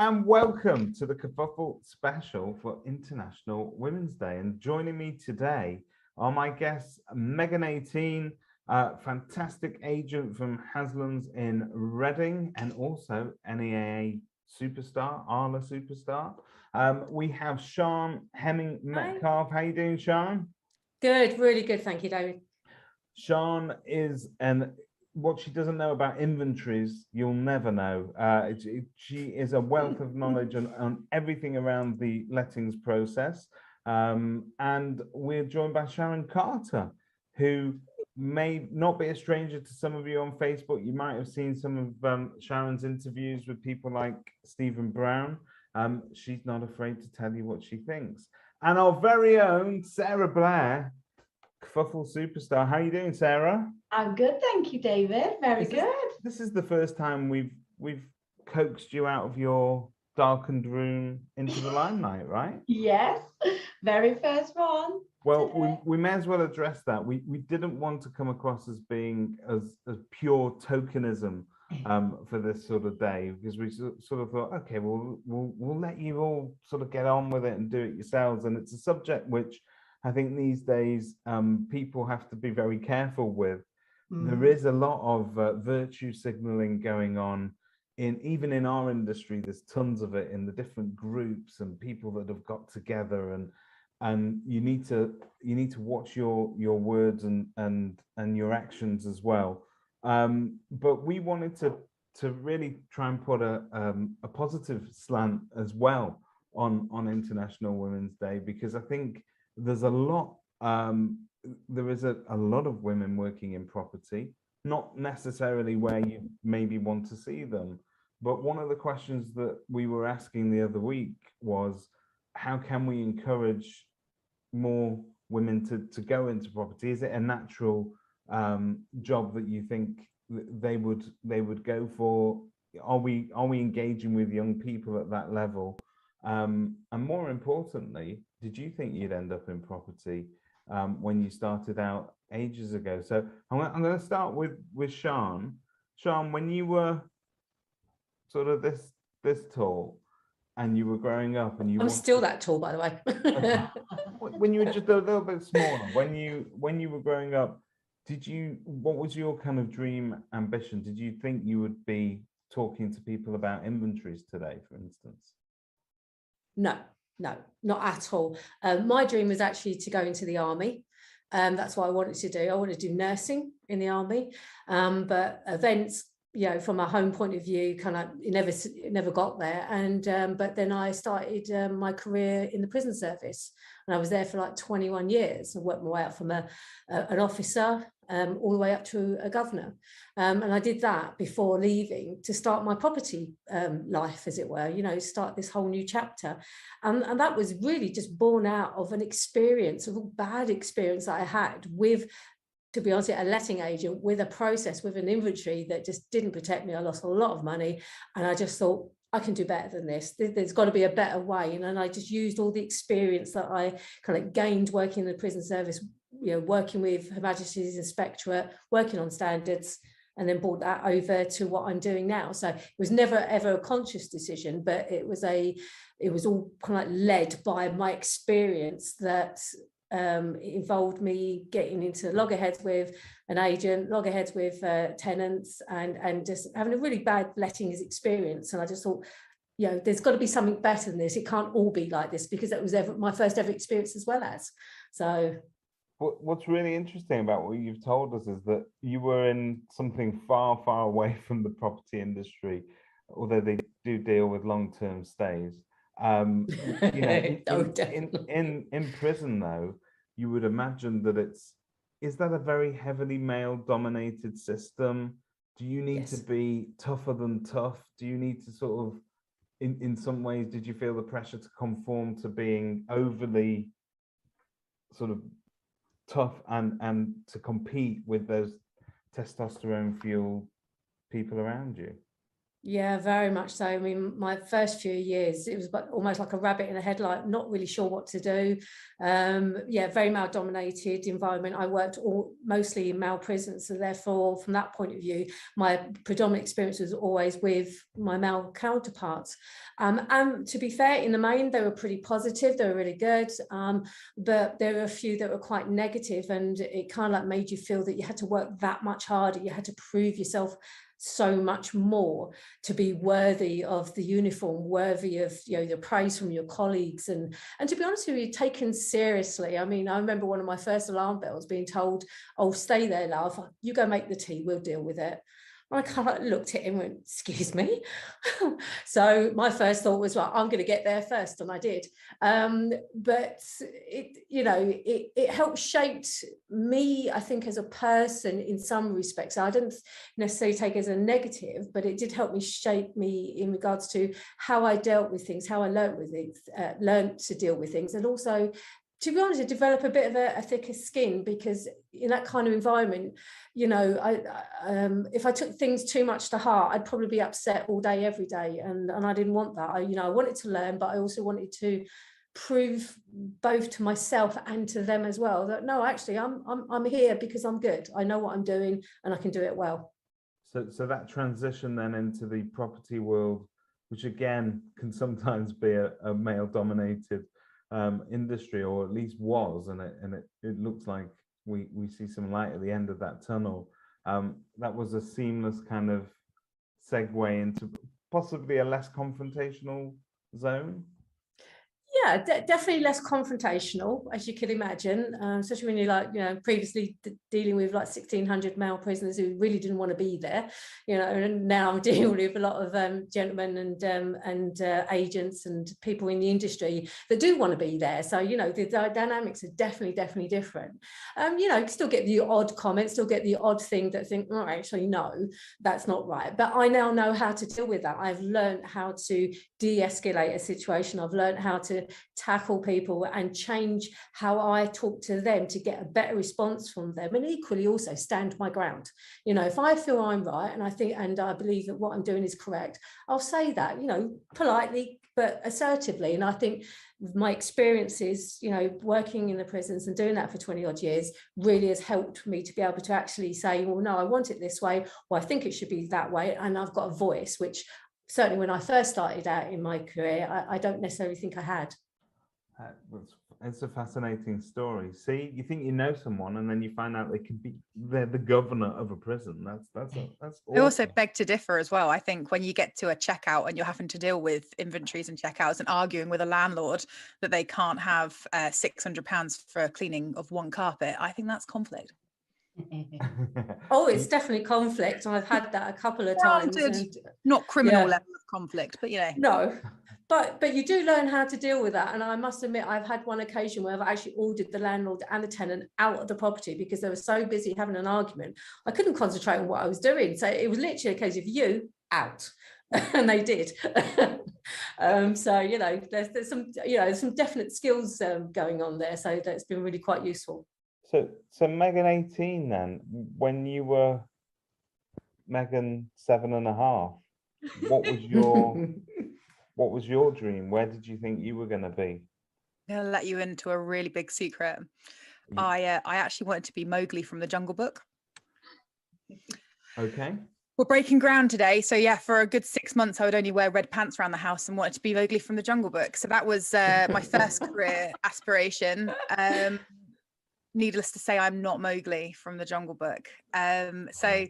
and welcome to the Kerfuffle special for International Women's Day. And joining me today are my guests, Megan 18, fantastic agent from Haslam's in Reading, and also NEAA superstar, Arla superstar. We have Sián Hemming-Metcalfe. How you doing, Sián? Good, really good. Thank you, David. Sián is what she doesn't know about inventories, you'll never know. She is a wealth of knowledge on everything around the lettings process. And we're joined by Sharon Carter, who may not be a stranger to some of you on Facebook. You might have seen some of Sharon's interviews with people like Stephen Brown. She's not afraid to tell you what she thinks. And our very own Sarah Blair, Kerfuffle superstar. How are you doing, Sarah? I'm good, thank you, David. Very good. This is the first time we've coaxed you out of your darkened room into the limelight, right? Yes, very first one. Well, we may as well address that. We didn't want to come across as being as pure tokenism for this sort of day, because we sort of thought, okay, we'll let you all sort of get on with it and do it yourselves. And it's a subject which I think these days people have to be very careful with. There is a lot of virtue signaling going on even in our industry. There's tons of it in the different groups and people that have got together, and you need to watch your words and your actions as well. But we wanted to really try and put a positive slant as well on International Women's Day, because I think there's a lot. There is a lot of women working in property, not necessarily where you maybe want to see them. But one of the questions that we were asking the other week was, how can we encourage more women to go into property? Is it a natural job that you think they would go for? Are we engaging with young people at that level? And more importantly, did you think you'd end up in property when you started out ages ago? So I'm going to start with Sián. Sián, when you were sort of this tall and you were growing up, and I'm still that tall, by the way. When you were just a little bit smaller, when you were growing up, what was your kind of dream ambition? Did you think you would be talking to people about inventories today, for instance? No, not at all. My dream was actually to go into the army. That's what I wanted to do. I wanted to do nursing in the army, but events, from a home point of view, kind of it never got there. And but then I started my career in the prison service, and I was there for like 21 years. I worked my way up from an officer all the way up to a governor, and I did that before leaving to start my property life, as it were. Start this whole new chapter, and that was really just born out of an experience, a bad experience that I had with, to be honest, a letting agent, with a process, with an inventory that just didn't protect me. I lost a lot of money, and I just thought, I can do better than this. There's got to be a better way. And I just used all the experience that I kind of gained working in the prison service, working with Her Majesty's Inspectorate, working on standards, and then brought that over to what I'm doing now. So it was never ever a conscious decision, but it was all kind of like led by my experience that it involved me getting into loggerheads with an agent, loggerheads with tenants, and just having a really bad lettings experience. And I just thought, there's got to be something better than this. It can't all be like this, because that was my first ever experience as well as. So what's really interesting about what you've told us is that you were in something far, far away from the property industry, although they do deal with long-term stays. In prison, though, you would imagine that is that a very heavily male-dominated system? Do you need to be tougher than tough? Do you need to sort of, in some ways, did you feel the pressure to conform to being overly sort of tough and to compete with those testosterone-fueled people around you? Yeah, very much so. I mean, my first few years, it was almost like a rabbit in a headlight, not really sure what to do. Yeah, very male dominated environment. I worked mostly in male prisons. So therefore, from that point of view, my predominant experience was always with my male counterparts. And to be fair, in the main, they were pretty positive. They were really good. But there were a few that were quite negative, and it kind of like made you feel that you had to work that much harder. You had to prove yourself so much more to be worthy of the uniform, worthy of, you know, the praise from your colleagues, and to be honest with you, taken seriously. I mean, I remember one of my first alarm bells being told, "Oh, stay there, love. You go make the tea. We'll deal with it." I kind of looked at him and went, "Excuse me." So my first thought was, well, I'm going to get there first, and I did. But it, you know, it helped shape me, I think, as a person in some respects. I didn't necessarily take it as a negative, but it did help me shape me in regards to how I dealt with things, how I learned to deal with things, and also, to be honest, to develop a bit of a thicker skin, because in that kind of environment, you know, if I took things too much to heart, I'd probably be upset all day, every day, and I didn't want that. I wanted to learn, but I also wanted to prove both to myself and to them as well that no, actually, I'm here because I'm good. I know what I'm doing, and I can do it well. So that transition then into the property world, which again can sometimes be a male-dominated industry, or at least was, and it looks like we see some light at the end of that tunnel. That was a seamless kind of segue into possibly a less confrontational zone. Yeah, definitely less confrontational, as you can imagine, especially when you're like, you know, previously dealing with like 1,600 male prisoners who really didn't want to be there, you know, and now I'm dealing with a lot of gentlemen and agents and people in the industry that do want to be there. So, you know, the dynamics are definitely different. You know, still get the odd comment, still get the odd thing that think, oh, actually, no, that's not right. But I now know how to deal with that. I've learned how to de-escalate a situation. I've learned how to tackle people and change how I talk to them to get a better response from them, and equally also stand my ground. You know, if I feel I'm right and I believe that what I'm doing is correct, I'll say that, you know, politely but assertively. And I think my experiences, you know, working in the prisons and doing that for 20 odd years really has helped me to be able to actually say, well, no, I want it this way, or I think it should be that way, and I've got a voice, which certainly when I first started out in my career, I don't necessarily think I had. It's a fascinating story. See, you think you know someone, and then you find out they're the governor of a prison. That's awesome. I also beg to differ as well. I think when you get to a checkout and you're having to deal with inventories and checkouts and arguing with a landlord that they can't have £600 for cleaning of one carpet, I think that's conflict. Oh, it's definitely conflict. I've had that a couple of times. And, not criminal level of conflict, but you know. No, but you do learn how to deal with that. And I must admit, I've had one occasion where I've actually ordered the landlord and the tenant out of the property because they were so busy having an argument, I couldn't concentrate on what I was doing. So it was literally a case of you out. And they did. So, you know, there's some definite skills going on there. So that's been really quite useful. So Megan 18 then, when you were Megan 7.5, what was your dream? Where did you think you were going to be? I'm going to let you into a really big secret. I actually wanted to be Mowgli from the Jungle Book. Okay. We're breaking ground today. So yeah, for a good 6 months, I would only wear red pants around the house and wanted to be Mowgli from the Jungle Book. So that was my first career aspiration. Needless to say, I'm not Mowgli from the Jungle Book. So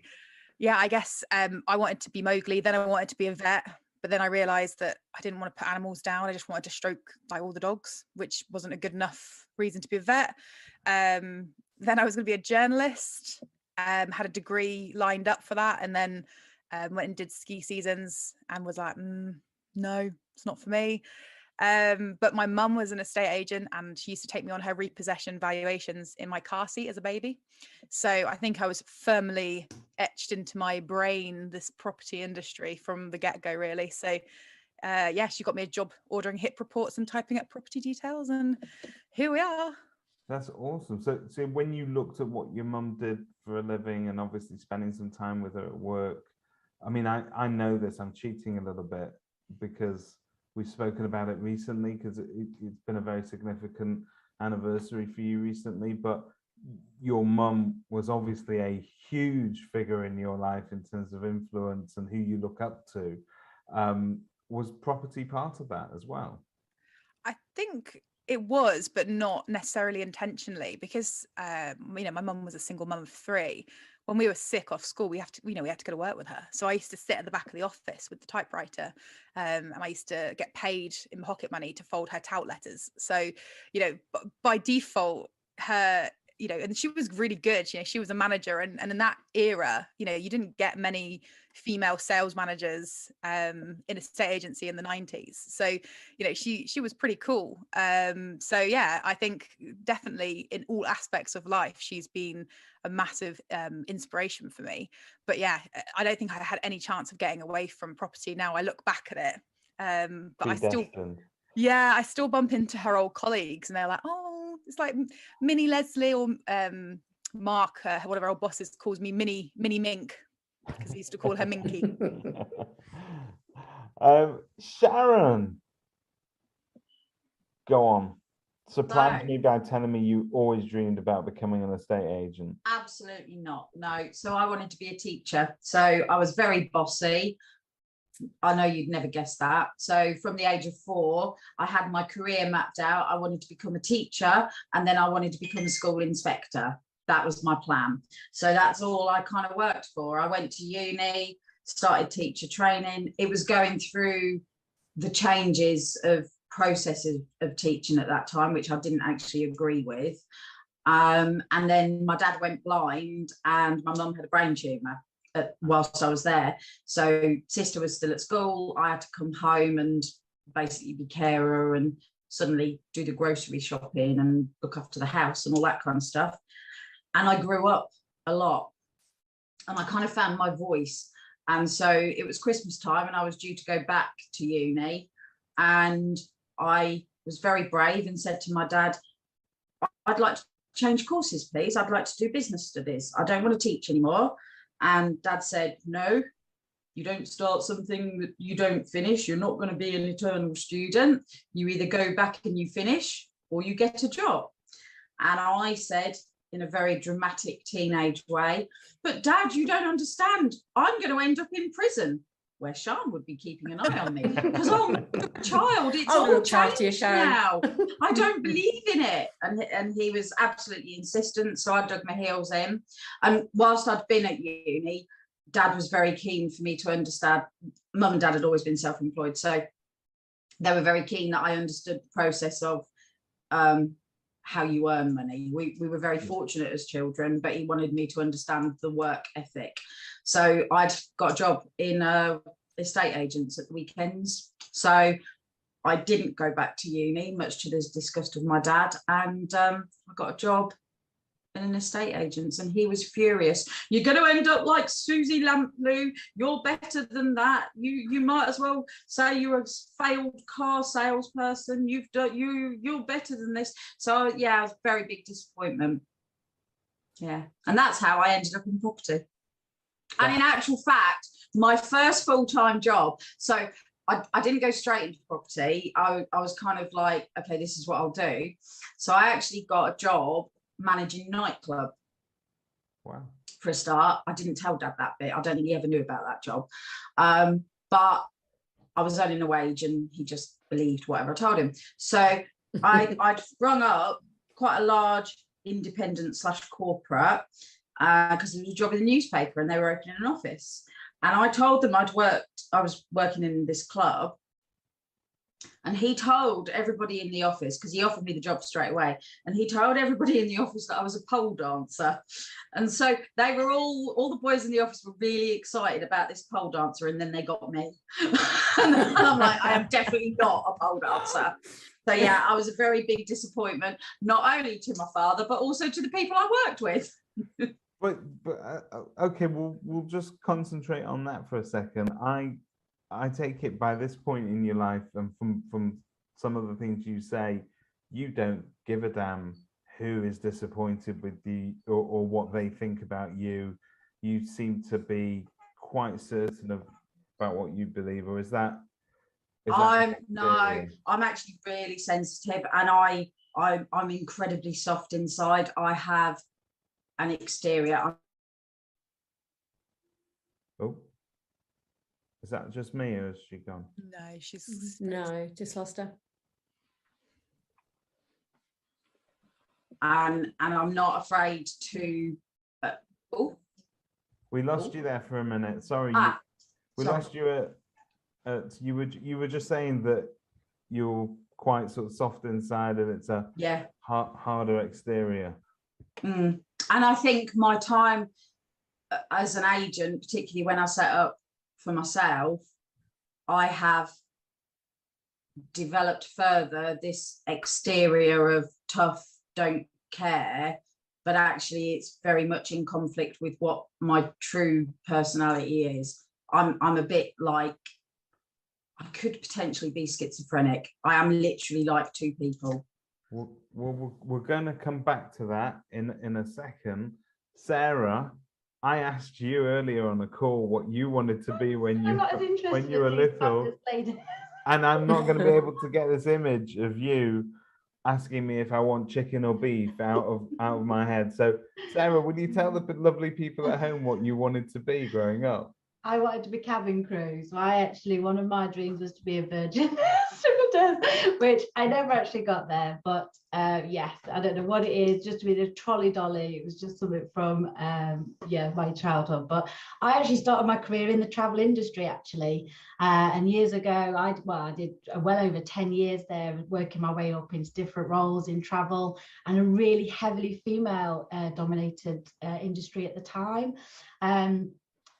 yeah, I guess I wanted to be Mowgli. Then I wanted to be a vet. But then I realized that I didn't want to put animals down. I just wanted to stroke like all the dogs, which wasn't a good enough reason to be a vet. Then I was going to be a journalist, had a degree lined up for that. And then went and did ski seasons and was like, no, it's not for me. But my mum was an estate agent and she used to take me on her repossession valuations in my car seat as a baby. So I think I was firmly etched into my brain, this property industry from the get-go, really. So yeah, she got me a job ordering HIP reports and typing up property details, and here we are. That's awesome. So when you looked at what your mum did for a living and obviously spending some time with her at work, I mean, I know this, I'm cheating a little bit because we've spoken about it recently, because it's been a very significant anniversary for you recently, but your mum was obviously a huge figure in your life in terms of influence and who you look up to. Was property part of that as well? I think it was, but not necessarily intentionally, because you know, my mum was a single mum of 3. When we were sick off school, we had to go to work with her. So I used to sit at the back of the office with the typewriter, and I used to get paid in pocket money to fold her tout letters. So, you know, by default, her, you know, and she was really good. You know, she was a manager, and in that era, you know, you didn't get many female sales managers in a state agency in the 90s. So, you know, she was pretty cool. So yeah, I think definitely in all aspects of life, she's been a massive inspiration for me. But yeah, I don't think I had any chance of getting away from property. Now I look back at it, but I still bump into her old colleagues, and they're like, oh, it's like Mini Leslie, or Mark, one of our old bosses, calls me Mini Mink, because he used to call her Minky. Sharon, go on. Surprise me by telling me you always dreamed about becoming an estate agent. Absolutely not. No. So I wanted to be a teacher. So I was very bossy. I know you'd never guess that. So from the age of 4, I had my career mapped out. I wanted to become a teacher, and then I wanted to become a school inspector. That was my plan. So that's all I kind of worked for. I went to uni, started teacher training. It was going through the changes of processes of teaching at that time, which I didn't actually agree with. And then my dad went blind, and my mum had a brain tumour whilst I was there. So sister was still at school. I had to come home and basically be carer and suddenly do the grocery shopping and look after the house and all that kind of stuff. And I grew up a lot, and I kind of found my voice. And so it was Christmas time, and I was due to go back to uni, and I was very brave and said to my dad, I'd like to change courses, please. I'd like to do business studies. I don't want to teach anymore. And Dad said, no, you don't start something that you don't finish. You're not going to be an eternal student. You either go back and you finish, or you get a job. And I said, in a very dramatic teenage way, but Dad, you don't understand. I'm going to end up in prison, where Sián would be keeping an eye on me, because I'm a child. It's all changed now. I don't believe in it. And he was absolutely insistent. So I dug my heels in. And whilst I'd been at uni, Dad was very keen for me to understand. Mum and Dad had always been self-employed, so they were very keen that I understood the process of how you earn money. We were very fortunate as children, but he wanted me to understand the work ethic. So I'd got a job in estate agents at the weekends. So I didn't go back to uni, much to the disgust of my dad. And I got a job in an estate agents, and he was furious. You're going to end up like Susie Lamplugh. You're better than that. You might as well say you're a failed car salesperson. You're better than this. So yeah, it was a very big disappointment. Yeah, and that's how I ended up in property. And in actual fact, my first full-time job, so I didn't go straight into property. I was kind of like, okay, this is what I'll do. So I actually got a job managing nightclub. Wow. For a start. I didn't tell Dad that bit. I don't think he ever knew about that job. But I was earning a wage, and he just believed whatever I told him. So I'd rung up quite a large independent / corporate, because there was a job in the newspaper and they were opening an office. And I told them I was working in this club. And he told everybody in the office, because he offered me the job straight away, and he told everybody in the office that I was a pole dancer. And so they were all the boys in the office were really excited about this pole dancer, and then they got me. And I'm like, I am definitely not a pole dancer. So yeah, I was a very big disappointment, not only to my father, but also to the people I worked with. But okay, we'll just concentrate on that for a second. I take it by this point in your life, and from some of the things you say, you don't give a damn who is disappointed with you or what they think about you. You seem to be quite certain about what you believe, or is that I'm experience? I'm actually really sensitive, and I'm incredibly soft inside. I have an exterior. Oh, is that just me, or is she gone? No, she's No, just lost her. And I'm not afraid to. Oh, We lost you there for a minute. Sorry, we sorry. lost you at you were just saying that you're quite sort of soft inside, and it's a harder exterior. And I think my time as an agent, particularly when I set up for myself, I have developed further this exterior of tough, don't care, but actually it's very much in conflict with what my true personality is. I'm a bit like, I could potentially be schizophrenic. I am literally like two people. We're going to come back to that in a second. Sarah, I asked you earlier on the call what you wanted to be when you were little, and I'm not going to be able to get this image of you asking me if I want chicken or beef out of my head. So, Sarah, would you tell the lovely people at home what you wanted to be growing up? I wanted to be cabin crew. So one of my dreams was to be a virgin which I never actually got there. But yes, I don't know what it is, just to be the trolley dolly. It was just something from my childhood. But I actually started my career in the travel industry actually. And years ago, I did well over 10 years there, working my way up into different roles in travel, and a really heavily female dominated industry at the time.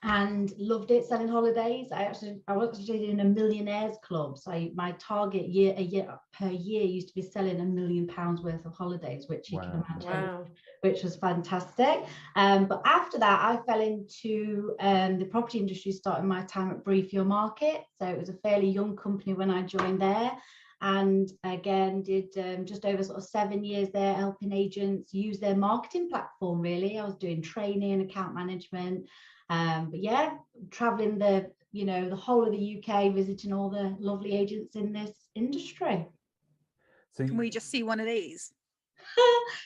And loved it, selling holidays. I was actually in a millionaires club. So my target per year used to be selling £1 million worth of holidays, which you can imagine, which was fantastic. But after that, I fell into the property industry, starting my time at Brief Your Market. So it was a fairly young company when I joined there. And again, did just over sort of 7 years there, helping agents use their marketing platform, really. I was doing training, account management. But yeah, traveling the whole of the UK, visiting all the lovely agents in this industry. So can we just see one of these?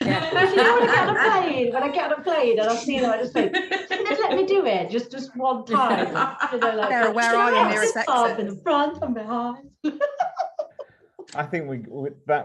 Yeah. When I get on a plane and I see them, I just think, just let me do it, just one time. Sarah, where are your nearest exits? In the front and behind. I think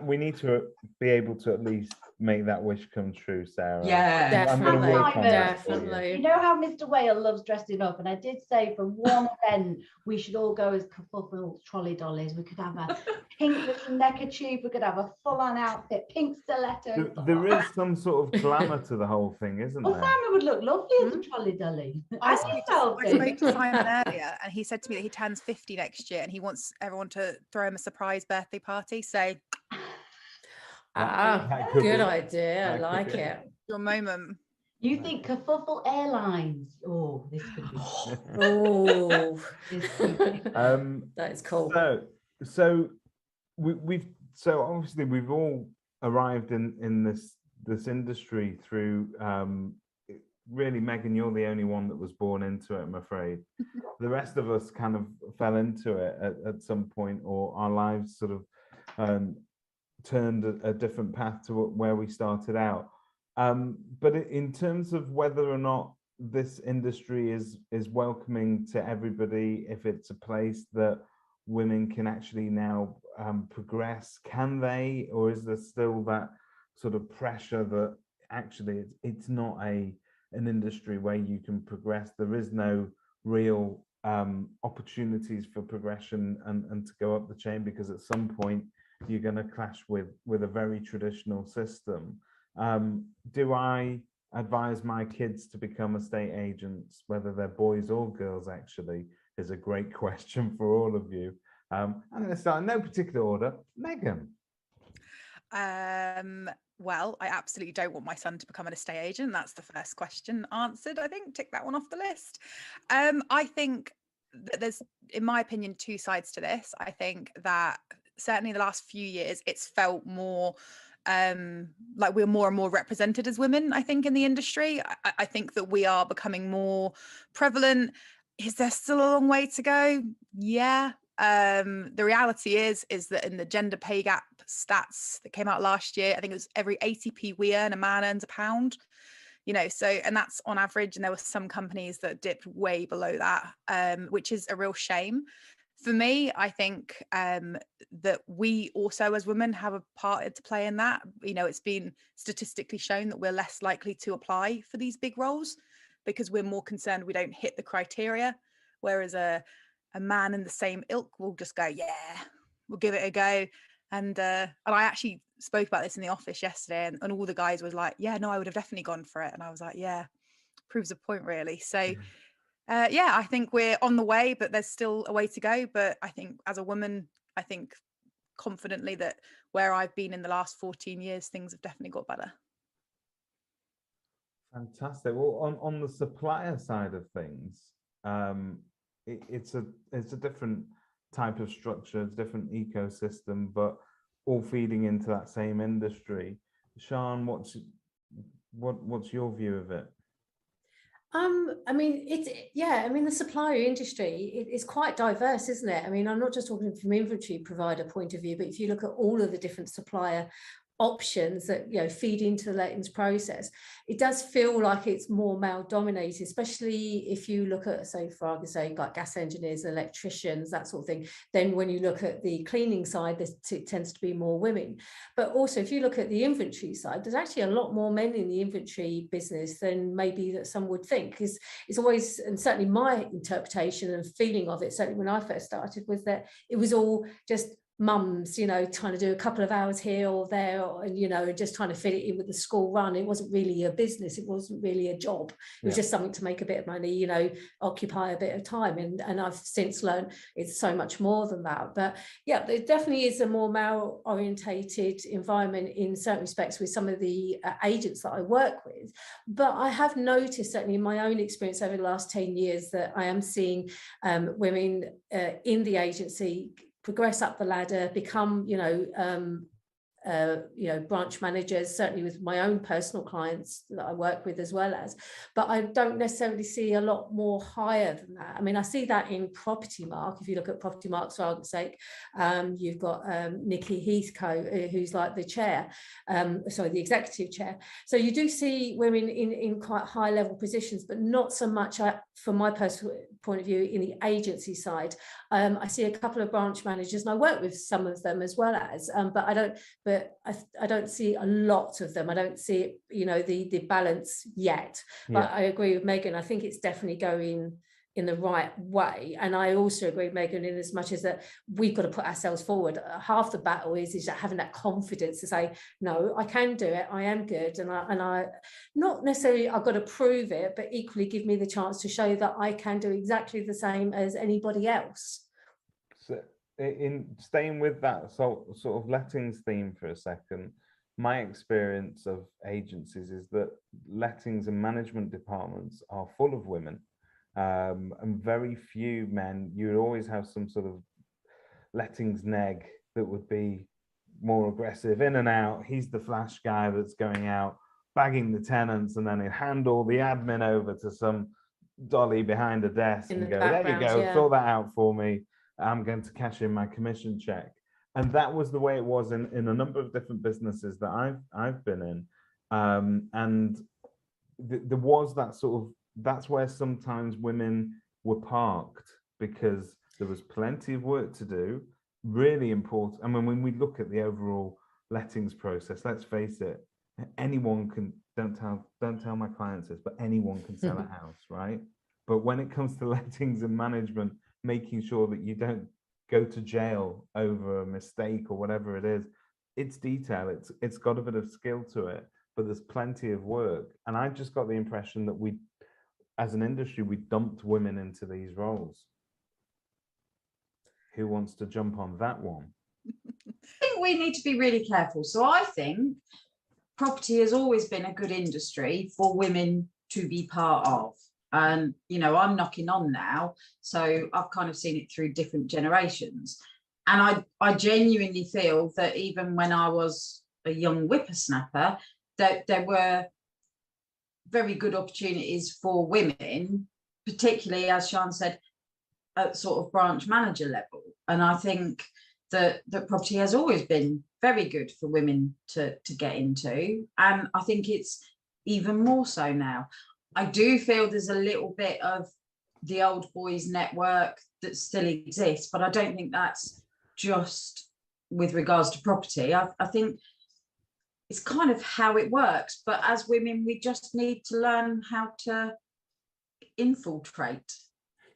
we need to be able to at least make that wish come true, Sarah. Yeah, I'm going to work on that for you. You know how Mr. Whale loves dressing up, and I did say for one event we should all go as Kerfuffle trolley dollies. We could have a pink little neckerchief, we could have a full-on outfit, pink stilettos. There is some sort of glamour to everyone thing, isn't there? Simon would look lovely as a trolley dolly. I spoke to Simon earlier, and he said to me that he turns 50 next year, and he wants everyone to throw him a surprise birthday party. So, good idea. I like it. Your moment. You think Kerfuffle Airlines? Oh, this could be. Oh, that is cool. So we've obviously we've all arrived in this industry through really, Megan, you're the only one that was born into it, I'm afraid. The rest of us kind of fell into it at some point, or our lives sort of turned a different path to where we started out. But in terms of whether or not this industry is welcoming to everybody, if it's a place that women can actually now progress, can they, or is there still that sort of pressure that actually it's not an industry where you can progress? There is no real opportunities for progression and to go up the chain, because at some point you're going to clash with a very traditional system. Do I advise my kids to become estate agents, whether they're boys or girls? Actually, is a great question for all of you. I'm going to start in no particular order. Megan. Well, I absolutely don't want my son to become an estate agent. That's the first question answered. I think tick that one off the list. I think that there's, in my opinion, two sides to this. I think that certainly the last few years, it's felt more like we're more and more represented as women, I think, in the industry. I think that we are becoming more prevalent. Is there still a long way to go? Yeah. The reality is that in the gender pay gap stats that came out last year, I think it was every 80p we earn, a man earns £1. You know, so, and that's on average, and there were some companies that dipped way below that, which is a real shame. For me, I think that we also as women have a part to play in that. You know, it's been statistically shown that we're less likely to apply for these big roles because we're more concerned we don't hit the criteria, whereas a man in the same ilk will just go, yeah, we'll give it a go. And I actually spoke about this in the office yesterday, and all the guys was like, yeah, no, I would have definitely gone for it. And I was like, yeah, proves a point really. So yeah, I think we're on the way, but there's still a way to go. But I think as a woman, I think confidently that where I've been in the last 14 years, things have definitely got better. Fantastic. Well, on the supplier side of things, it's a different type of structure, it's a different ecosystem, but all feeding into that same industry. Sián, what's your view of it? I mean, the supplier industry is quite diverse, isn't it? I mean, I'm not just talking from inventory provider point of view, but if you look at all of the different supplier options that, you know, feed into the lettings process, it does feel like it's more male dominated, especially if you look at, say, for argument's sake, like gas engineers, electricians, that sort of thing. Then when you look at the cleaning side, it tends to be more women. But also if you look at the inventory side, there's actually a lot more men in the inventory business than maybe that some would think, because it's always, and certainly my interpretation and feeling of it, certainly when I first started, was that it was all just mums, you know, trying to do a couple of hours here or there, and, you know, just trying to fit it in with the school run. It wasn't really a business, it wasn't really a job, it was just something to make a bit of money, you know, occupy a bit of time. And I've since learned it's so much more than that. But yeah, there definitely is a more male orientated environment in certain respects with some of the agents that I work with. But I have noticed, certainly in my own experience over the last 10 years, that I am seeing women in the agency progress up the ladder, become, branch managers, certainly with my own personal clients that I work with as well as, but I don't necessarily see a lot more higher than that. I mean, I see that in Property Mark. If you look at Property Mark, for argument's sake, you've got Nikki Heathcote, who's like the chair, the executive chair. So you do see women in quite high level positions, but not so much, from my personal point of view, in the agency side. I see a couple of branch managers, and I work with some of them as well as, but I don't see a lot of them. I don't see it, you know, the balance yet. But I agree with Megan. I think it's definitely going in the right way. And I also agree with Megan in as much as that we've got to put ourselves forward. Half the battle is having that confidence to say, no, I can do it. I am good. And I not necessarily I've got to prove it, but equally give me the chance to show that I can do exactly the same as anybody else. So in staying with that sort of lettings theme for a second, my experience of agencies is that lettings and management departments are full of women, and very few men. You would always have some sort of lettings neg that would be more aggressive, in and out. He's the flash guy that's going out bagging the tenants, and then he'd hand all the admin over to some dolly behind a desk and go, there you go, fill that out for me, I'm going to cash in my commission check. And that was the way it was in a number of different businesses that I've been in. And there was that sort of, that's where sometimes women were parked, because there was plenty of work to do, really important. I mean, when we look at the overall lettings process, let's face it, anyone can, don't tell my clients this, but anyone can sell a house, right? But when it comes to lettings and management, making sure that you don't go to jail over a mistake or whatever it is, it's detail, it's got a bit of skill to it, but there's plenty of work. And I just got the impression that we, as an industry, we dumped women into these roles. Who wants to jump on that one? I think we need to be really careful. So I think property has always been a good industry for women to be part of. And, you know, I'm knocking on now, so I've kind of seen it through different generations. And I genuinely feel that even when I was a young whippersnapper, that there were very good opportunities for women particularly, as Sián said, at sort of branch manager level. And I think that property has always been very good for women to get into, and I think it's even more so now. I do feel there's a little bit of the old boys network that still exists, but I don't think that's just with regards to property. I think it's kind of how it works, but as women we just need to learn how to infiltrate,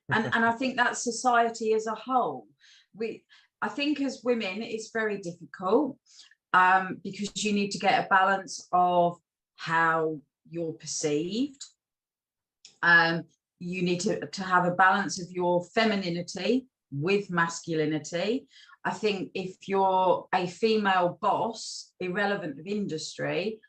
and I think that's society as a whole. I think as women it's very difficult, because you need to get a balance of how you're perceived. You need to have a balance of your femininity with masculinity. I think if you're a female boss, irrelevant of industry,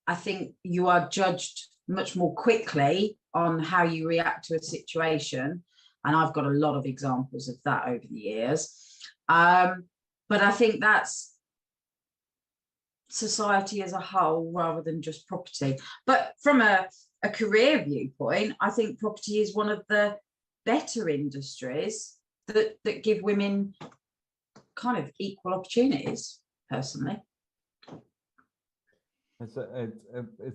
I think you are judged much more quickly on how you react to a situation. And I've got a lot of examples of that over the years. But I think that's society as a whole rather than just property. But from a career viewpoint, I think property is one of the better industries that give women kind of equal opportunities, personally. It's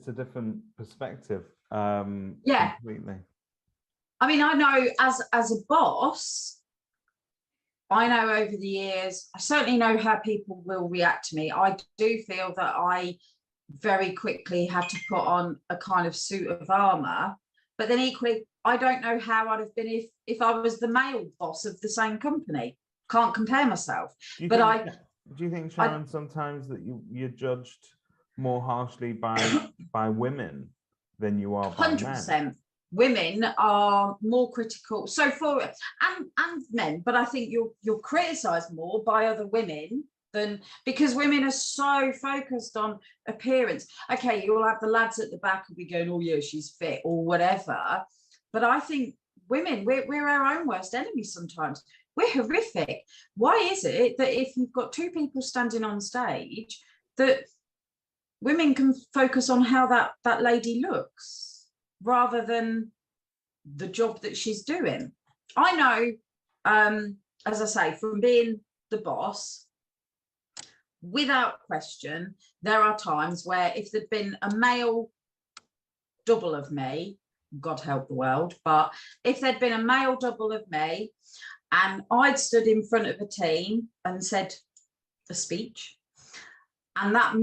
a different perspective. Yeah. Completely. I mean, I know as a boss, I know over the years, I certainly know how people will react to me. I do feel that I very quickly had to put on a kind of suit of armor, but then equally, I don't know how I'd have been if I was the male boss of the same company. Can't compare myself. Do you think, Sharon, sometimes that you're judged more harshly by women than you are by 100%. men? Women are more critical, so for and men, but I think you're criticized more by other women than, because women are so focused on appearance. Okay, you'll have the lads at the back who'll be going, oh yeah, she's fit or whatever, but I think women, we're our own worst enemies sometimes. We're horrific. Why is it that if you've got two people standing on stage, that women can focus on how that lady looks rather than the job that she's doing? I know, as I say, from being the boss, without question, there are times where if there'd been a male double of me, God help the world, but if there'd been a male double of me and I'd stood in front of a team and said a speech, and that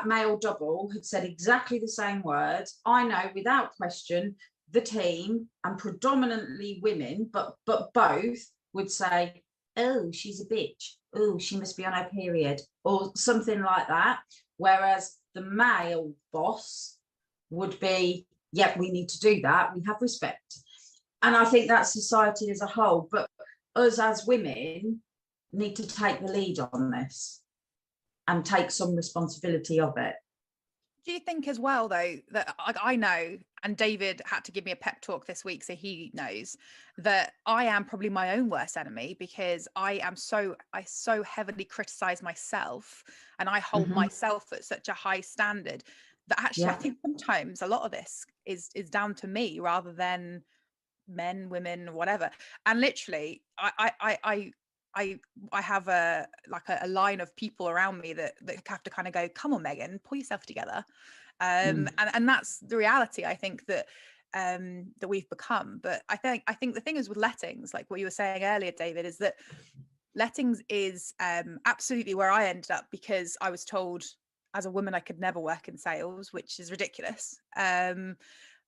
male double had said exactly the same words, I know without question the team, and predominantly women, but both, would say, oh, she's a bitch, oh, she must be on her period, or something like that. Whereas the male boss would be, yeah, we need to do that, we have respect. And I think that's society as a whole, but us as women need to take the lead on this and take some responsibility of it. Do you think as well, though, that I know, and David had to give me a pep talk this week, so he knows that I am probably my own worst enemy, because I so heavily criticize myself, and I hold myself at such a high standard that actually I think sometimes a lot of this is down to me rather than men, women, whatever. And literally, I have a line of people around me that have to kind of go, come on, Megan, pull yourself together. And that's the reality, I think, that we've become. But I think the thing is with lettings, like what you were saying earlier, David, is that lettings is absolutely where I ended up, because I was told as a woman I could never work in sales, which is ridiculous.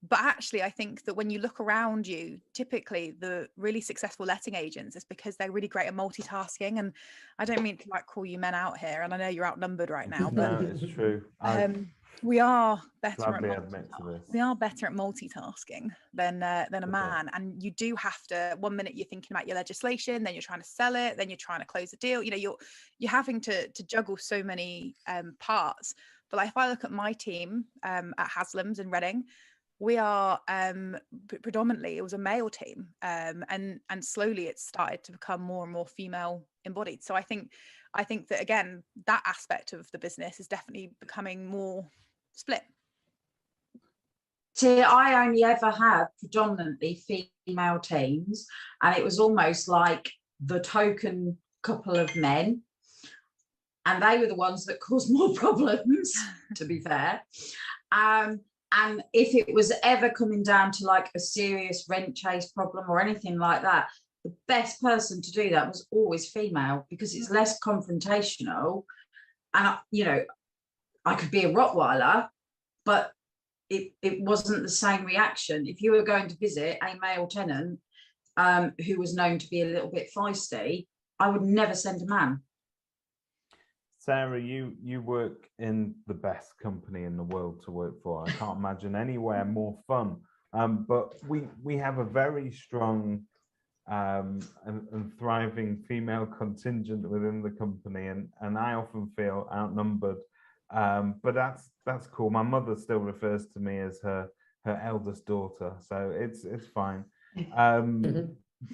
But actually, I think that when you look around you, typically the really successful letting agents is because they're really great at multitasking. And I don't mean to call you men out here, and I know you're outnumbered right now, but no, it's true. We are better at multitasking than a man. And you do have to, one minute you're thinking about your legislation, then you're trying to sell it, then you're trying to close the deal. You know, you're having to juggle so many parts. But like, if I look at my team at Haslam's in Reading, we are predominantly, it was a male team, and slowly it started to become more and more female embodied. So I think that, again, that aspect of the business is definitely becoming more split. See, I only ever had predominantly female teams, and it was almost like the token couple of men, and they were the ones that caused more problems, to be fair. And if it was ever coming down to like a serious rent chase problem or anything like that, the best person to do that was always female, because it's less confrontational. And you know, I could be a Rottweiler, but it wasn't the same reaction. If you were going to visit a male tenant who was known to be a little bit feisty, I would never send a man. Sarah, you work in the best company in the world to work for. I can't imagine anywhere more fun. But we have a very strong and thriving female contingent within the company, and I often feel outnumbered. But that's cool. My mother still refers to me as her eldest daughter, so it's fine.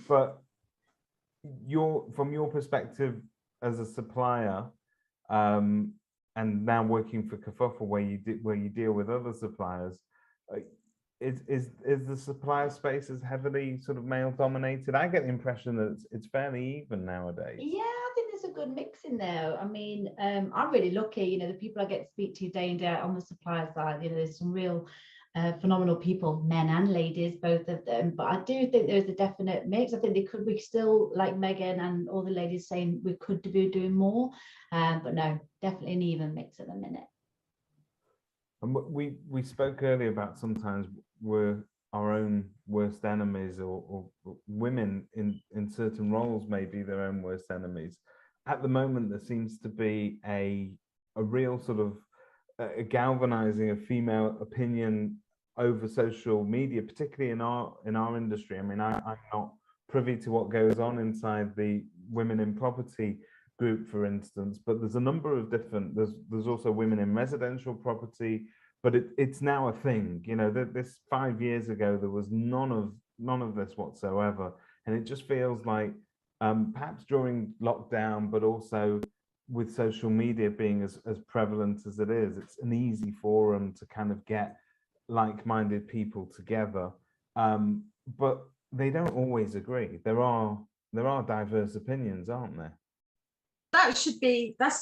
But from your perspective as a supplier, and now working for Kerfuffle, where you deal with other suppliers, is the supplier space as heavily sort of male dominated? I get the impression that it's fairly even nowadays. Yeah, I think there's a good mix in there. I mean, I'm really lucky, you know, the people I get to speak to day in day out on the supplier side, you know, there's some real phenomenal people, men and ladies, both of them. But I do think there's a definite mix. I think we still, like Megan and all the ladies saying, we could be doing more. But no, definitely an even mix at the minute. And we spoke earlier about sometimes we're our own worst enemies, or women in certain roles may be their own worst enemies. At the moment, there seems to be a real sort of a galvanizing of female opinion over social media, particularly in our industry. I mean, I'm not privy to what goes on inside the Women in Property group, for instance, but there's a number of different, there's also women in residential property, but it's now a thing. You know, this 5 years ago, there was none of this whatsoever. And it just feels like perhaps during lockdown, but also with social media being as prevalent as it is, it's an easy forum to kind of get like-minded people together. But they don't always agree. There are diverse opinions, aren't there? That should be, that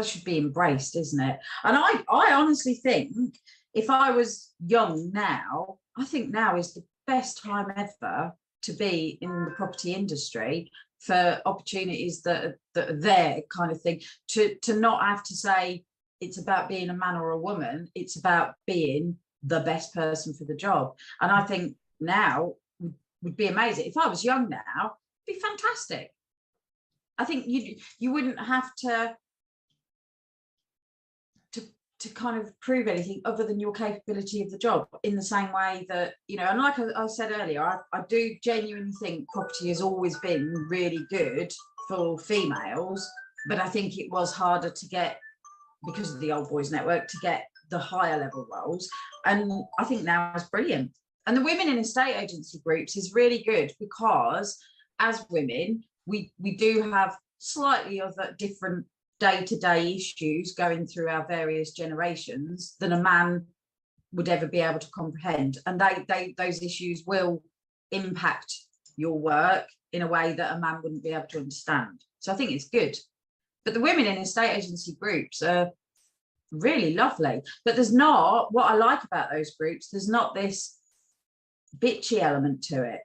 should be embraced, isn't it? And I honestly think if I was young now, I think now is the best time ever to be in the property industry, for opportunities that are there, kind of thing, to not have to say it's about being a man or a woman, it's about being the best person for the job. And I think now would be amazing. If I was young now, it'd be fantastic. I think you wouldn't have to kind of prove anything other than your capability of the job, in the same way that, you know, and like I said earlier, I do genuinely think property has always been really good for females, but I think it was harder to get, because of the old boys network, to get the higher level roles. And I think now it's brilliant. And the women in estate agency groups is really good, because as women, we do have slightly other different day-to-day issues going through our various generations than a man would ever be able to comprehend, and those issues will impact your work in a way that a man wouldn't be able to understand. So I think it's good. But the women in estate agency groups are really lovely, but there's not, what I like about those groups, there's not this bitchy element to it.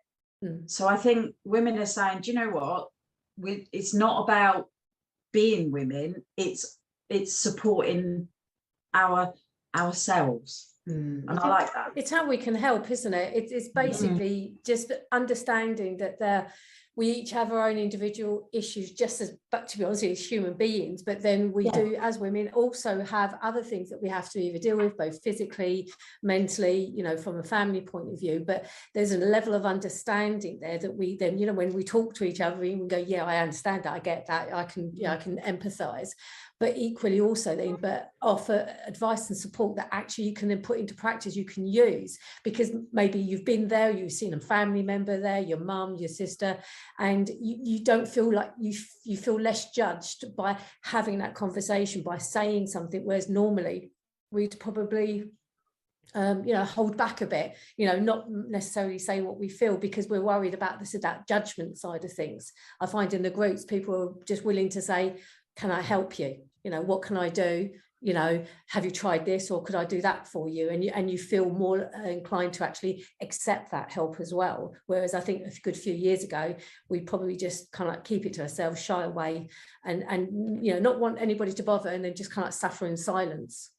So I think women are saying, do you know what, it's not about being women, it's supporting ourselves. And I like that. It's how we can help, isn't it? It's basically just understanding that we each have our own individual issues, just as, but to be honest, as human beings, but then we do, as women, also have other things that we have to either deal with, both physically, mentally, you know, from a family point of view. But there's a level of understanding there that we then, you know, when we talk to each other, we go, yeah, I understand that, I get that, I can empathize. But equally also then, but offer advice and support that actually you can then put into practice, you can use, because maybe you've been there, you've seen a family member there, your mum, your sister, and you don't feel like you feel less judged by having that conversation, by saying something, whereas normally we'd probably hold back a bit, not necessarily say what we feel, because we're worried about that judgment side of things. I find in the groups, people are just willing to say, can I help you? What can I do? Have you tried this, or could I do that for you? And you feel more inclined to actually accept that help as well. Whereas I think a good few years ago, we probably just kind of keep it to ourselves, shy away, and not want anybody to bother, and then just kind of suffer in silence.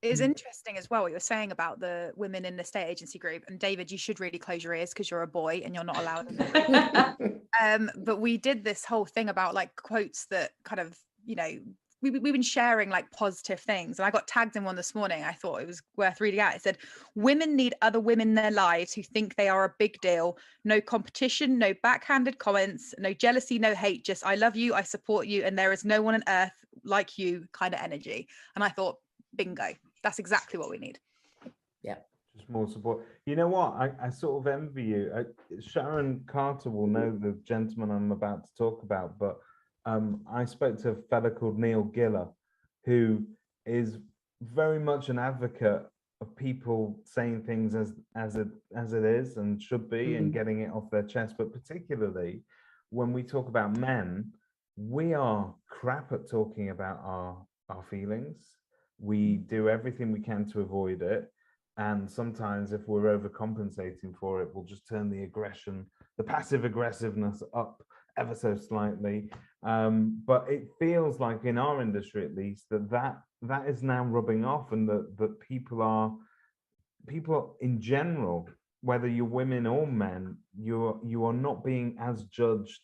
It is interesting as well what you're saying about the women in the estate agency group. And David, you should really close your ears because you're a boy and you're not allowed. But we did this whole thing about like quotes that kind of, we've been sharing like positive things. And I got tagged in one this morning. I thought it was worth reading out. It said, women need other women in their lives who think they are a big deal. No competition, no backhanded comments, no jealousy, no hate, just I love you, I support you, and there is no one on earth like you kind of energy. And I thought, bingo. That's exactly what we need. Yeah. Just more support. You know what? I sort of envy you. Sharon Carter will know the gentleman I'm about to talk about, but I spoke to a fella called Neil Giller, who is very much an advocate of people saying things as it is and should be, and getting it off their chest. But particularly when we talk about men, we are crap at talking about our feelings. We do everything we can to avoid it. And sometimes if we're overcompensating for it, we'll just turn the aggression, the passive aggressiveness up ever so slightly. But it feels like in our industry, at least, that is now rubbing off, and that people in general, whether you're women or men, you are not being as judged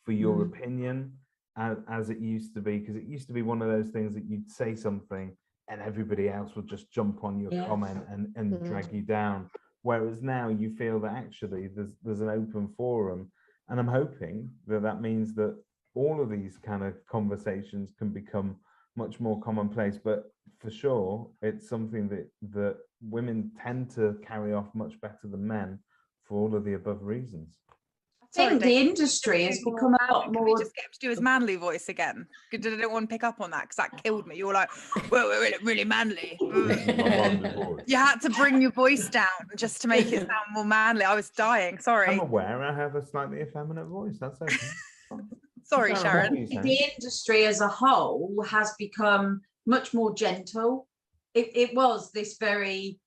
for your opinion as it used to be, because it used to be one of those things that you'd say something and everybody else would just jump on your comment and drag you down. Whereas now you feel that actually there's an open forum, and I'm hoping that means that all of these kind of conversations can become much more commonplace. But for sure, it's something that women tend to carry off much better than men for all of the above reasons. I think the industry has become a lot more. Can we just get him to do his manly voice again? Did anyone pick up on that? Because that killed me. You were like, well, we're really manly. You had to bring your voice down just to make it sound more manly. I was dying. Sorry. I'm aware I have a slightly effeminate voice. That's okay. Sorry, Sharon. The industry as a whole has become much more gentle. It was this very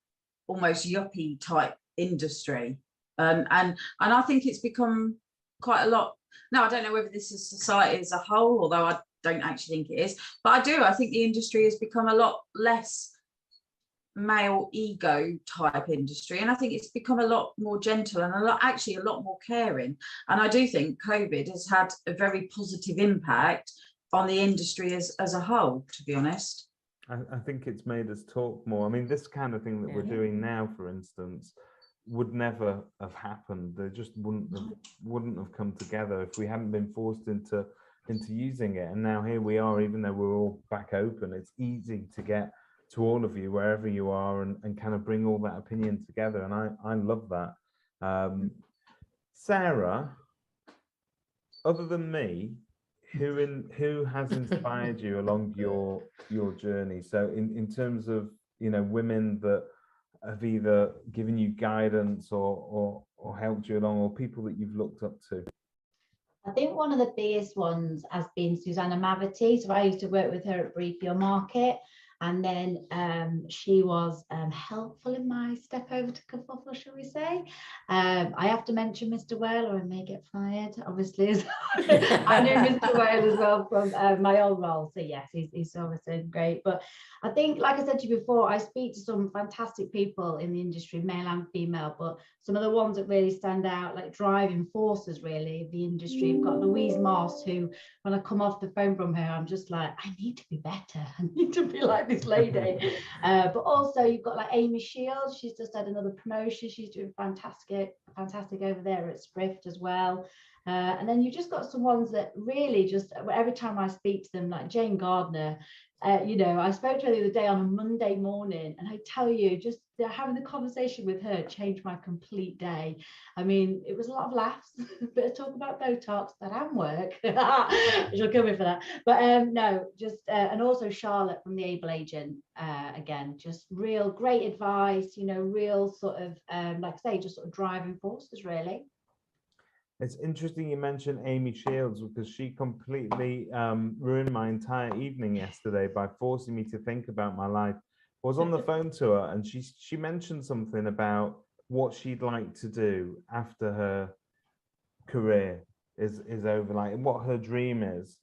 almost yuppie type industry. And I think it's become quite a lot. Now, I don't know whether this is society as a whole, although I don't actually think it is, but I think the industry has become a lot less male ego type industry, and I think it's become a lot more gentle and a lot more caring. And I do think COVID has had a very positive impact on the industry as a whole, to be honest. I think it's made us talk more. I mean, this kind of thing that we're doing now, for instance, would never have happened. They just wouldn't have come together if we hadn't been forced into using it. And now here we are, even though we're all back open, it's easy to get to all of you wherever you are and kind of bring all that opinion together. And I love that. Sarah, other than me, who has inspired you along your journey? So in terms of, women that have either given you guidance or helped you along, or people that you've looked up to? I think one of the biggest ones has been Susanna Mavity. So I used to work with her at Brief Your Market, and then she was helpful in my step over to Kerfuffle, shall we say. I have to mention Mr. Whale or I may get fired, obviously. I knew Mr. Whale as well from my old role, so yes, he's obviously great. But I think, like I said to you before, I speak to some fantastic people in the industry, male and female, but some of the ones that really stand out, like driving forces really of the industry. We've got Louise Moss, who when I come off the phone from her, I'm just like, I need to be better. I need to be like this lady. But also you've got like Amy Shields. She's just had another promotion. She's doing fantastic over there at Sprift as well. And then you've just got some ones that really just, every time I speak to them, like Jane Gardner, I spoke to her the other day on a Monday morning, and I tell you, just having the conversation with her changed my complete day. I mean, it was a lot of laughs, a bit of talk about Botox, that and work. She'll kill me for that. But no, just and also Charlotte from the Able Agent, again, just real great advice, you know, real sort of like I say, just sort of driving forces, really. It's interesting you mentioned Amy Shields, because she completely ruined my entire evening yesterday by forcing me to think about my life. I was on the phone to her, and she mentioned something about what she'd like to do after her career is over, like what her dream is,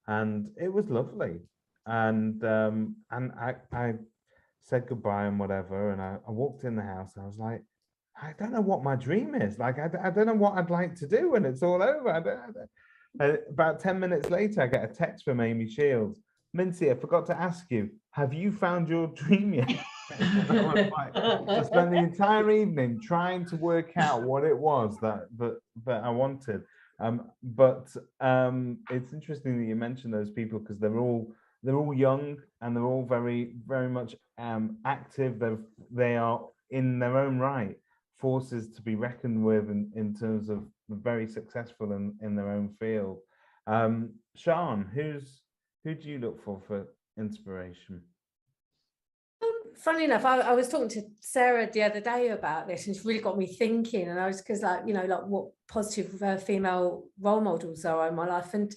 and it was lovely. And I said goodbye and whatever, and I walked in the house, and I was like, I don't know what my dream is. Like, I don't know what I'd like to do when it's all over. I don't. About 10 minutes later, I get a text from Amy Shields. Mincy, I forgot to ask you, have you found your dream yet? I spent the entire evening trying to work out what it was that I wanted. But it's interesting that you mentioned those people, because they're all young, and they're all very, very much active. They are in their own right forces to be reckoned with in terms of very successful in their own field. Sián, who do you look for inspiration? Funny enough, I was talking to Sarah the other day about this, and it's really got me thinking. And I was, because, like, you know, like what positive female role models are in my life, and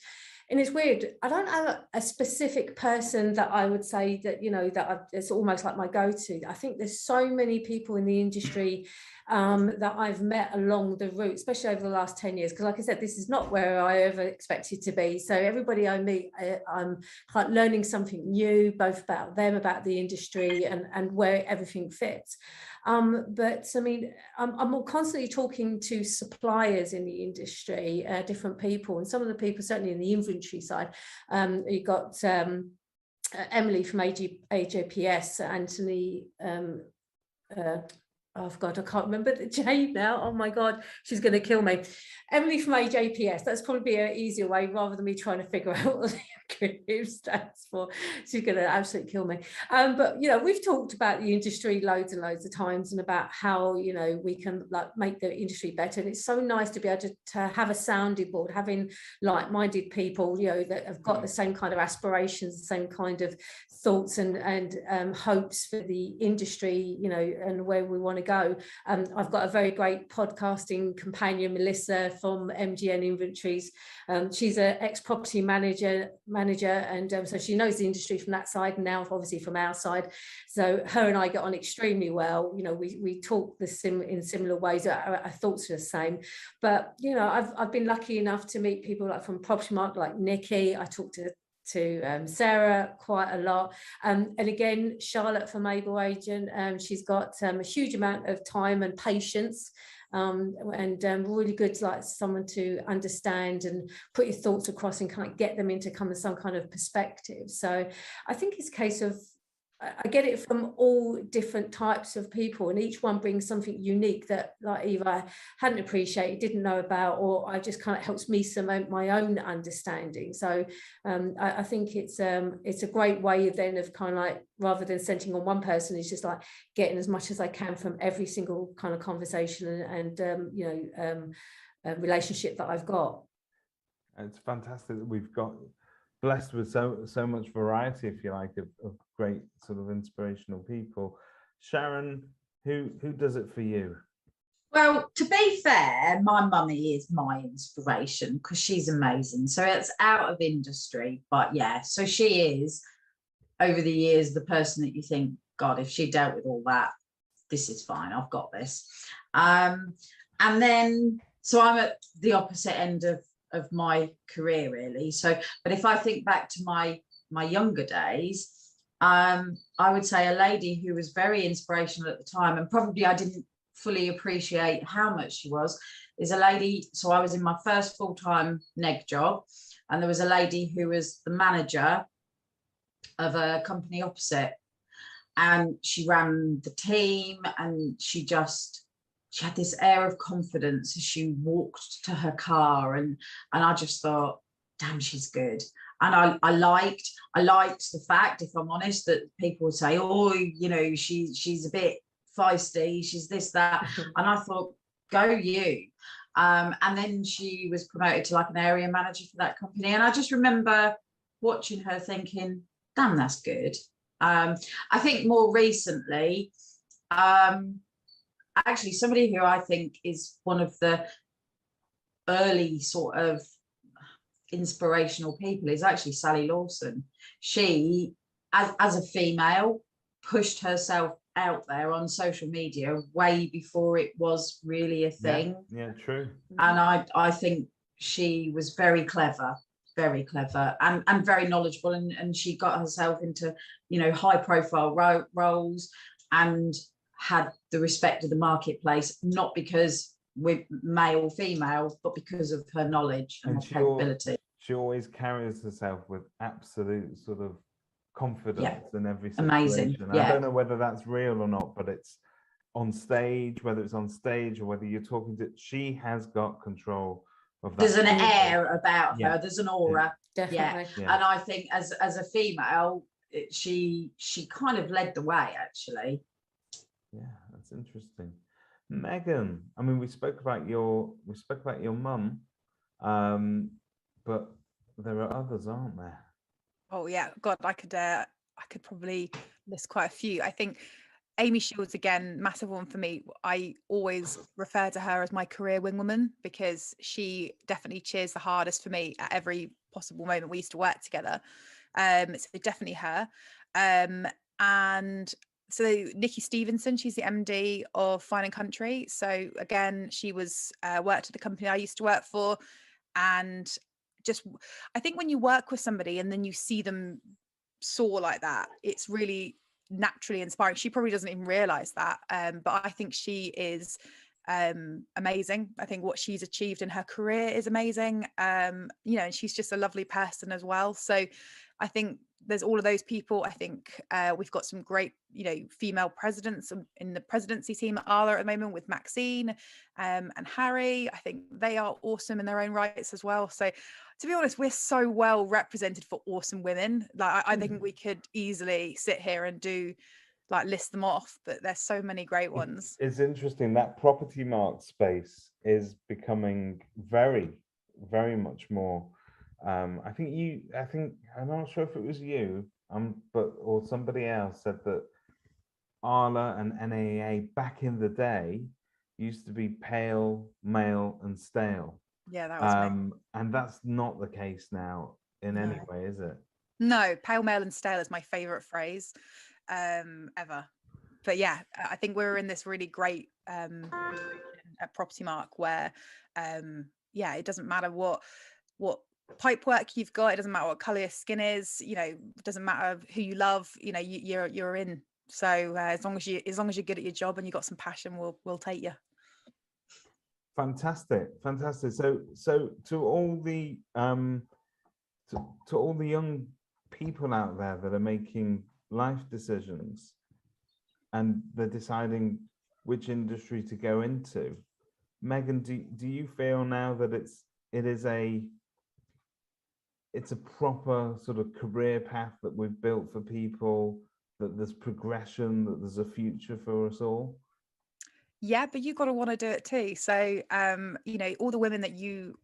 it's weird. I don't have a specific person that I would say that, you know, that it's almost like my go-to. I think there's so many people in the industry that I've met along the route, especially over the last 10 years. Because like I said, this is not where I ever expected to be. So everybody I meet, I'm like learning something new, both about them, about the industry, and where everything fits. But I mean, I'm constantly talking to suppliers in the industry, different people, and some of the people, certainly in the inventory side, you got Emily from AJPS, Anthony, oh God, I can't remember the J now. Oh my God, she's going to kill me. Emily from AJPS. That's probably an easier way, rather than me trying to figure out what the acronym stands for. She's going to absolutely kill me. But you know, we've talked about the industry loads and loads of times, and about how, you know, we can like make the industry better. And it's so nice to be able to have a sounding board, having like-minded people, you know, that have got the same kind of aspirations, the same kind of thoughts and hopes for the industry, you know, and where we want to go. I've got a very great podcasting companion, Melissa from MGN Inventories. She's an ex-property manager, and so she knows the industry from that side, and now obviously from our side. So her and I get on extremely well. You know, we talk in similar ways. Our thoughts are the same. But you know, I've been lucky enough to meet people like from Property Market, like Nikki. I talked to Sarah quite a lot, and again Charlotte from Able Agent. She's got a huge amount of time and patience, and really good, like someone to understand and put your thoughts across and kind of get them into kind of some kind of perspective. So I think it's a case of, I get it from all different types of people, and each one brings something unique that like either I hadn't appreciated, didn't know about, or I just kind of helps me cement my own understanding. So I think it's a great way then of kind of like, rather than centering on one person, it's just like getting as much as I can from every single kind of conversation and you know, relationship that I've got. It's fantastic that we've got blessed with so much variety, if you like, of great sort of inspirational people. Sharon, who does it for you? Well, to be fair, my mummy is my inspiration because she's amazing. So it's out of industry, but yeah, so she is, over the years, the person that you think, God, if she dealt with all that, this is fine, I've got this. And then, so I'm at the opposite end of my career, really. So, but if I think back to my younger days, I would say a lady who was very inspirational at the time, and probably I didn't fully appreciate how much she was, is a lady. So I was in my first full-time neg job, and there was a lady who was the manager of a company opposite, and she ran the team, and she had this air of confidence as she walked to her car, and I just thought, damn, she's good. And I liked the fact, if I'm honest, that people would say, oh, you know, she's a bit feisty, she's this, that. And I thought, go you. And then she was promoted to like an area manager for that company. And I just remember watching her thinking, damn, that's good. I think more recently, actually somebody who I think is one of the early sort of inspirational people is actually Sally Lawson. She, as a female, pushed herself out there on social media way before it was really a thing. Yeah, true. And I think she was very clever and very knowledgeable, and she got herself into, you know, high profile roles and had the respect of the marketplace, not because we're male female, but because of her knowledge and her capability. She always carries herself with absolute sort of confidence in every situation. Amazing. I don't know whether that's real or not, but it's on stage, whether it's on stage or whether you're talking to, she has got control of that. There's an air about her, there's an aura. Definitely. And I think as a female, she kind of led the way, actually. Yeah, that's interesting. Megan, I mean, we spoke about your mum, but there are others, aren't there? Oh yeah, God, I could probably list quite a few. I think Amy Shields, again, massive one for me. I always refer to her as my career wingwoman because she definitely cheers the hardest for me at every possible moment. We used to work together, so definitely her. And so Nikki Stevenson, she's the MD of Fine and Country. So again, she was worked at the company I used to work for, and just, I think when you work with somebody and then you see them soar like that, it's really naturally inspiring. She probably doesn't even realize that, but I think she is amazing. I think what she's achieved in her career is amazing. You know, and she's just a lovely person as well. So I think there's all of those people. I think we've got some great, you know, female presidents in the presidency team at Arla at the moment with Maxine and Harry. I think they are awesome in their own rights as well. So to be honest, we're so well represented for awesome women. Like I think we could easily sit here and do like list them off, but there's so many great ones. It's interesting that property mark space is becoming very, very much more. I'm not sure if it was you, or somebody else said that Arla and NAA back in the day used to be pale, male, and stale. Yeah, that was me. And that's not the case now in any way, is it? No, pale, male, and stale is my favorite phrase ever. But yeah, I think we're in this really great at Property Mark where it doesn't matter what pipe work you've got, it doesn't matter what color your skin is, you know, it doesn't matter who you love, you know, you're in. So as long as you're good at your job and you got some passion, we'll take you. Fantastic. So to all the to all the young people out there that are making life decisions and they're deciding which industry to go into, Megan, do you feel now that it's a proper sort of career path that we've built for people, that there's progression, that there's a future for us all? Yeah, but you've got to want to do it too. So, you know, all the women that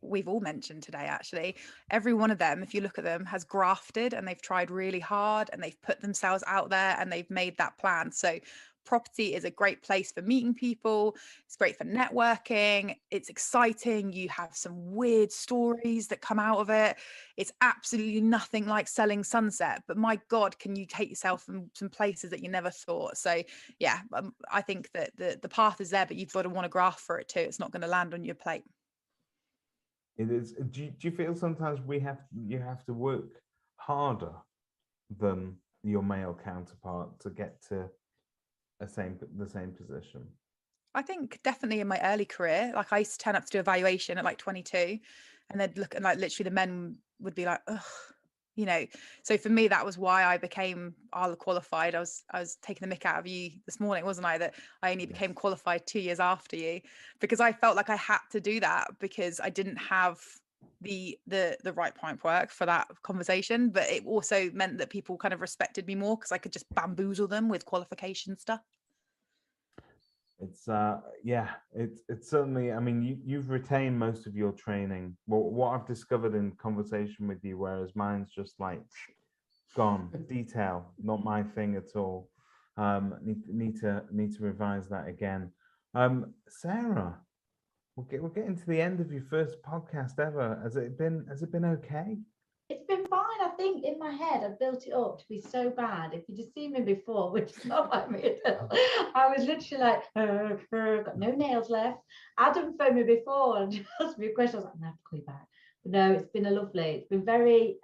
we've all mentioned today, actually, every one of them, if you look at them, has grafted and they've tried really hard and they've put themselves out there and they've made that plan. So property is a great place for meeting people. It's great for networking. It's exciting. You have some weird stories that come out of it. It's absolutely nothing like selling sunset, but my God, can you take yourself from some places that you never thought? So yeah, I think that the path is there, but you've got to want to graft for it too. It's not going to land on your plate. It is. Do you feel sometimes you have to work harder than your male counterpart to get to the same position? I think definitely in my early career, like I used to turn up to do evaluation at like 22 and they'd look at like literally the men would be like, ugh, you know. So for me, that was why I became Arla qualified. I was taking the mick out of you this morning, wasn't I, that I only became qualified 2 years after you, because I felt like I had to do that because I didn't have the right pipe work for that conversation, but it also meant that people kind of respected me more because I could just bamboozle them with qualification stuff. It's yeah, it's certainly, I mean, you've retained most of your training. Well, what I've discovered in conversation with you, whereas mine's just like gone. Detail, not my thing at all. Need to revise that again. Sarah, we're getting to the end of your first podcast ever. Has it been okay? It's been fine. I think in my head I built it up to be so bad. If you just seen me before, which is not like me at all, I was literally like, got no nails left. Adam phoned me before and asked me a question. I was like, I'm gonna have to call you back. But no, it's been lovely. It's been very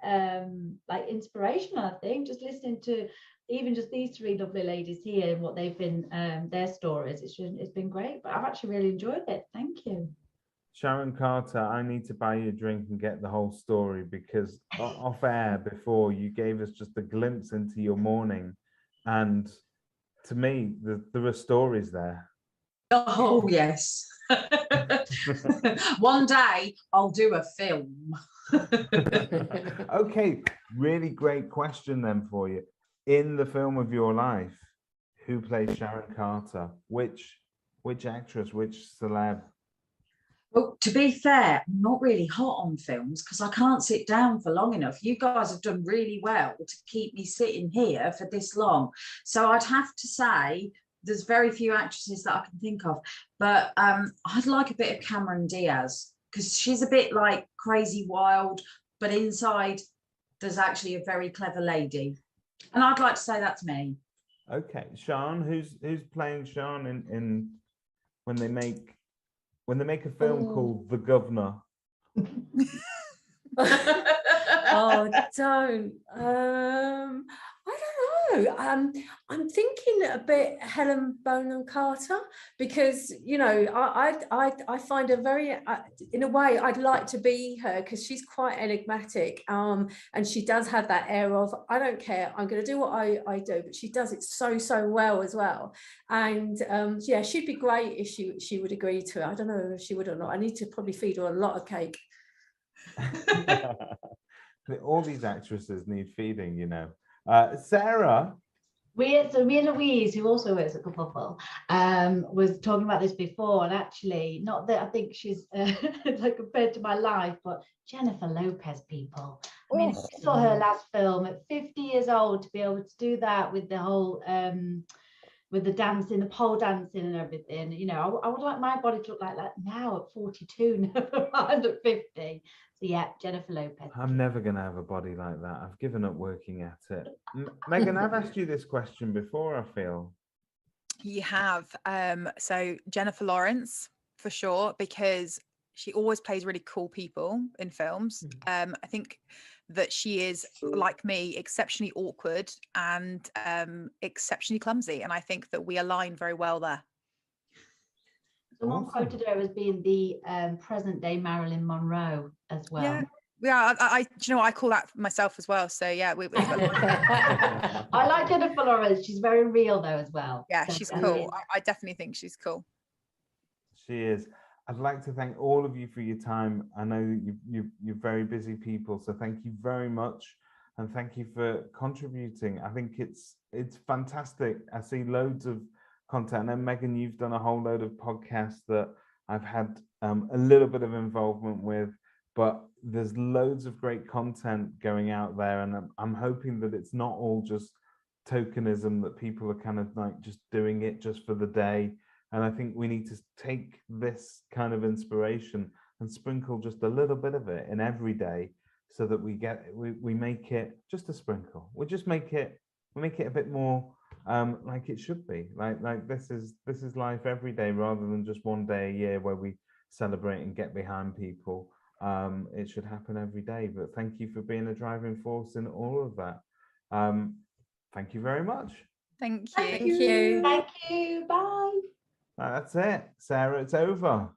like inspirational, I think, just listening to even just these three lovely ladies here and what they've been their stories. It's been great. But I've actually really enjoyed it. Thank you. Sharon Carter, I need to buy you a drink and get the whole story, because off air before you gave us just a glimpse into your morning, and to me there are stories there. Oh yes. One day I'll do a film. Okay, really great question then for you. In the film of your life, who plays Sharon Carter? Which actress, which celeb? Well, to be fair, I'm not really hot on films because I can't sit down for long enough. You guys have done really well to keep me sitting here for this long. So I'd have to say there's very few actresses that I can think of. But I'd like a bit of Cameron Diaz, because she's a bit like crazy wild, but inside there's actually a very clever lady. And I'd like to say that's me. Okay, Sean, who's playing Sean in when they make a film called The Governor? Oh, don't. I don't know. I'm thinking a bit Helen Bonham Carter, because I find her very, in a way, I'd like to be her, because she's quite enigmatic. And she does have that air of, I don't care, I'm going to do what I do, but she does it so well as well. And yeah, she'd be great if she would agree to it. I don't know if she would or not. I need to probably feed her a lot of cake. All these actresses need feeding, you know. Sarah. Me and Louise, who also works at Kerfuffle, was talking about this before, and actually, not that I think she's like compared to my life, but Jennifer Lopez, people. I mean, I saw her last film at 50 years old, to be able to do that with the whole with the dancing, the pole dancing and everything. You know, I would like my body to look like that now at 42, never mind at 50. So yeah, Jennifer Lopez. I'm never going to have a body like that. I've given up working at it. Megan, I've asked you this question before, I feel. You have. So Jennifer Lawrence, for sure, because she always plays really cool people in films. I think that she is, like me, exceptionally awkward and exceptionally clumsy. And I think that we align very well there. Someone quoted her as being the present day Marilyn Monroe as well. Yeah, I you know, I call that myself as well. So yeah, I like Jennifer Lawrence. She's very real though as well. Yeah, so, she's cool. I definitely think she's cool. She is. I'd like to thank all of you for your time. I know that you're very busy people, so thank you very much, and thank you for contributing. I think it's fantastic. I see loads of content. I know, Megan, you've done a whole load of podcasts that I've had a little bit of involvement with, but there's loads of great content going out there, and I'm hoping that it's not all just tokenism, that people are kind of like just doing it just for the day. And I think we need to take this kind of inspiration and sprinkle just a little bit of it in every day, so that we make it just a sprinkle. We make it a bit more like it should be. Like this is life every day, rather than just one day a year where we celebrate and get behind people. It should happen every day. But thank you for being a driving force in all of that. Thank you very much. Thank you. Thank you. Thank you. Bye. That's it, Sarah. It's over.